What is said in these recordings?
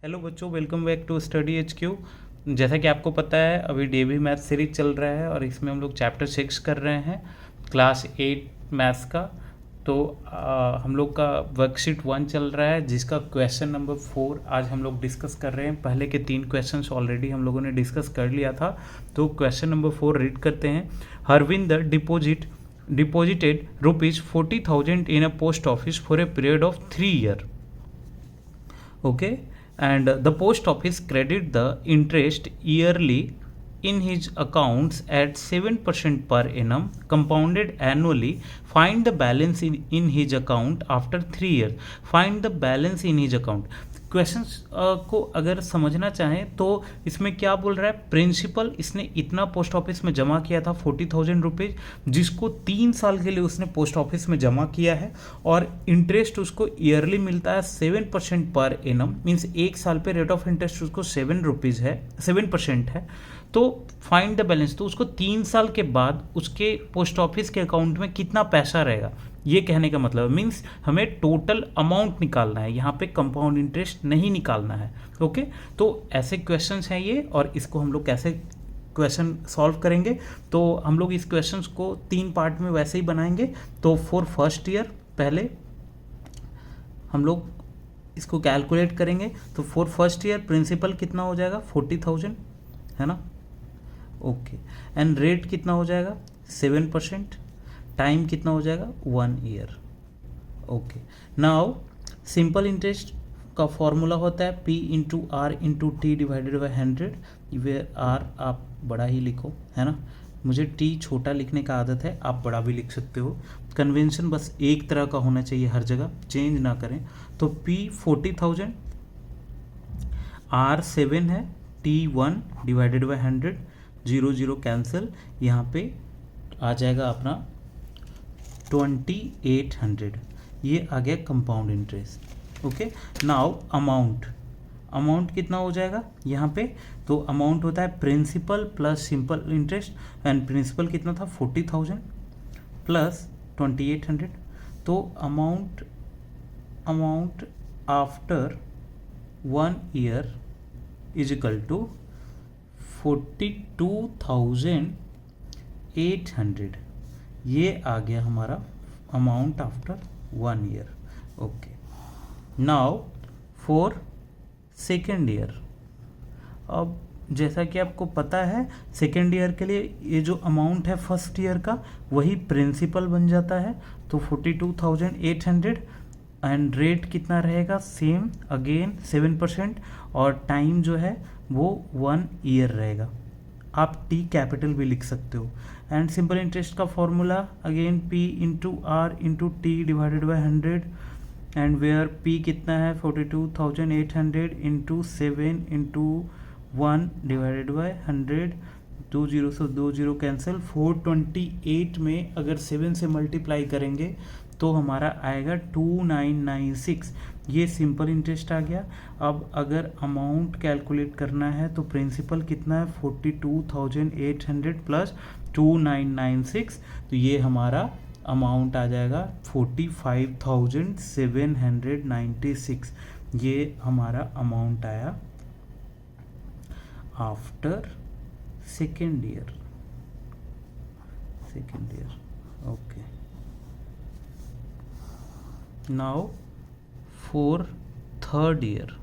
Hello बच्चों, welcome back to study HQ। जैसा कि आपको पता है, अभी डेवी मैथ सीरीज चल रहा है और इसमें हम लोग चैप्टर 6 कर रहे हैं, क्लास 8 मैथ्स का। तो हम लोग का वर्कशीट 1 चल रहा है, जिसका क्वेश्चन नंबर 4 आज हम लोग डिस्कस कर रहे हैं। पहले के 3 क्वेश्चंस ऑलरेडी हम लोगों ने डिस्कस कर लिया था। तो क्वेश्चन नंबर 4 रीड करते हैं। Harvinder deposited ₹40,000 in a post office for a period of 3 years. Okay, and the post office credit the interest yearly in his accounts at 7% per annum compounded annually. Find the balance in his account after 3 years. Find the balance in his account. Questions को अगर समझना चाहें तो इसमें क्या बोल रहा है, प्रिंसिपल इसने इतना पोस्ट ऑफिस में जमा किया था 40,000 रुपीज़, जिसको 3 साल के लिए उसने पोस्ट ऑफिस में जमा किया है और इंटरेस्ट उसको ईयरली मिलता है 7% पर एनम। मीन्स एक साल पे रेट ऑफ इंटरेस्ट उसको 7% है। तो फाइंड द बैलेंस, तो उसको 3 साल के बाद उसके पोस्ट ऑफिस के अकाउंट में कितना पैसा रहेगा, ये कहने का मतलब मीन्स हमें टोटल अमाउंट निकालना है, यहाँ पे कंपाउंड इंटरेस्ट नहीं निकालना है। ओके, तो ऐसे क्वेश्चंस हैं ये, और इसको हम लोग कैसे क्वेश्चन सॉल्व करेंगे, तो हम लोग इस क्वेश्चंस को 3 पार्ट में वैसे ही बनाएंगे। तो फॉर फर्स्ट ईयर पहले हम लोग इसको कैलकुलेट करेंगे। तो फॉर फर्स्ट ईयर प्रिंसिपल कितना हो जाएगा, 40,000 है ना। ओके, एंड रेट कितना हो जाएगा 7%, टाइम कितना हो जाएगा 1 year. Okay, now simple interest का फॉर्मूला होता है P into R into T divided by 100, where R आप बड़ा ही लिखो, है ना। मुझे T छोटा लिखने का आदत है, आप बड़ा भी लिख सकते हो। कन्वेंशन बस एक तरह का होना चाहिए, हर जगह चेंज ना करें। तो P 40,000, R 7 है, T 1 डिवाइडेड बाई 100, 0 0 कैंसिल, यहाँ पे आ जाएगा अपना 2800। ये आ गया compound interest. Okay, now amount कितना हो जाएगा यहाँ पे, तो अमाउंट होता है principal plus simple interest, and principal कितना था 40,000 प्लस 2800। तो amount after 1 year is equal to 42,800। ये आ गया हमारा amount after 1 year. Okay, now for second year. अब जैसा कि आपको पता है, सेकेंड ईयर के लिए ये जो अमाउंट है फर्स्ट ईयर का, वही प्रिंसिपल बन जाता है। तो 42,800, एंड रेट कितना रहेगा, सेम अगेन 7%, और टाइम जो है वो 1 ईयर रहेगा। आप T कैपिटल भी लिख सकते हो। एंड सिंपल इंटरेस्ट का formula again P into R into T divided by 100, and where P कितना है 42,800 इंटू 7 इंटू 1 डिवाइडेड बाई 100, 2 0 से 2 0 कैंसिल, 428 में अगर 7 से मल्टीप्लाई करेंगे तो हमारा आएगा 2996। ये सिंपल इंटरेस्ट आ गया। अब अगर अमाउंट कैलकुलेट करना है तो प्रिंसिपल कितना है 42,800 प्लस 2996, तो ये हमारा अमाउंट आ जाएगा 45,796। ये हमारा अमाउंट आया after second year. Okay, now for third year.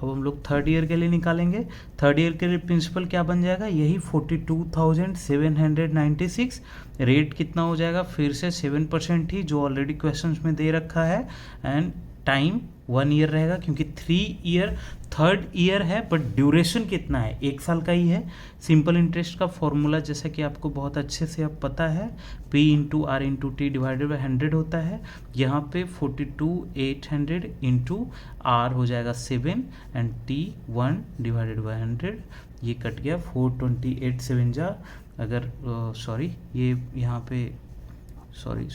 अब हम लोग थर्ड ईयर के लिए निकालेंगे। थर्ड ईयर के लिए प्रिंसिपल क्या बन जाएगा, यही 42,796। रेट कितना हो जाएगा, फिर से 7% ही, जो ऑलरेडी क्वेश्चंस में दे रखा है, एंड टाइम 1 ईयर रहेगा, क्योंकि 3 ईयर थर्ड ईयर है, बट ड्यूरेशन कितना है, 1 साल का ही है। सिंपल इंटरेस्ट का फॉर्मूला जैसा कि आपको बहुत अच्छे से अब पता है, P into R into T divided by 100 होता है। यहाँ पे 42,800 इंटू आर हो जाएगा 7, एंड T 1 डिवाइडेड बाई 100, ये कट गया 428 7 जा, अगर सॉरी ये यहाँ पे सॉरी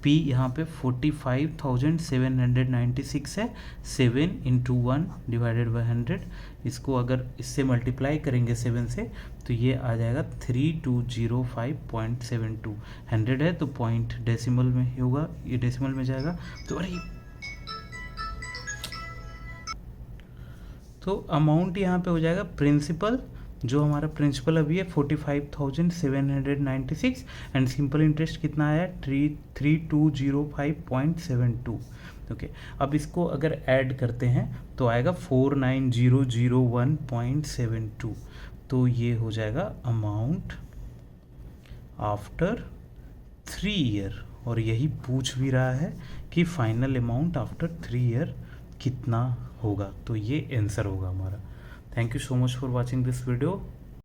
P यहाँ पे 45,796 है, 7 इंटू 1 डिवाइडेड बाई 100, इसको अगर इससे मल्टीप्लाई करेंगे 7 से तो ये आ जाएगा 3205.72। 100 है तो पॉइंट डेसिमल में होगा, ये डेसिमल में जाएगा। तो अरे तो अमाउंट यहाँ पे हो जाएगा प्रिंसिपल, जो हमारा प्रिंसिपल अभी है 45,796 एंड सिंपल इंटरेस्ट कितना आया 3205.72। ओके, अब इसको अगर ऐड करते हैं तो आएगा 49,001.72। तो ये हो जाएगा अमाउंट आफ्टर 3 ईयर, और यही पूछ भी रहा है कि फाइनल अमाउंट आफ्टर 3 ईयर कितना होगा। तो ये आंसर होगा हमारा। Thank you so much for watching this video.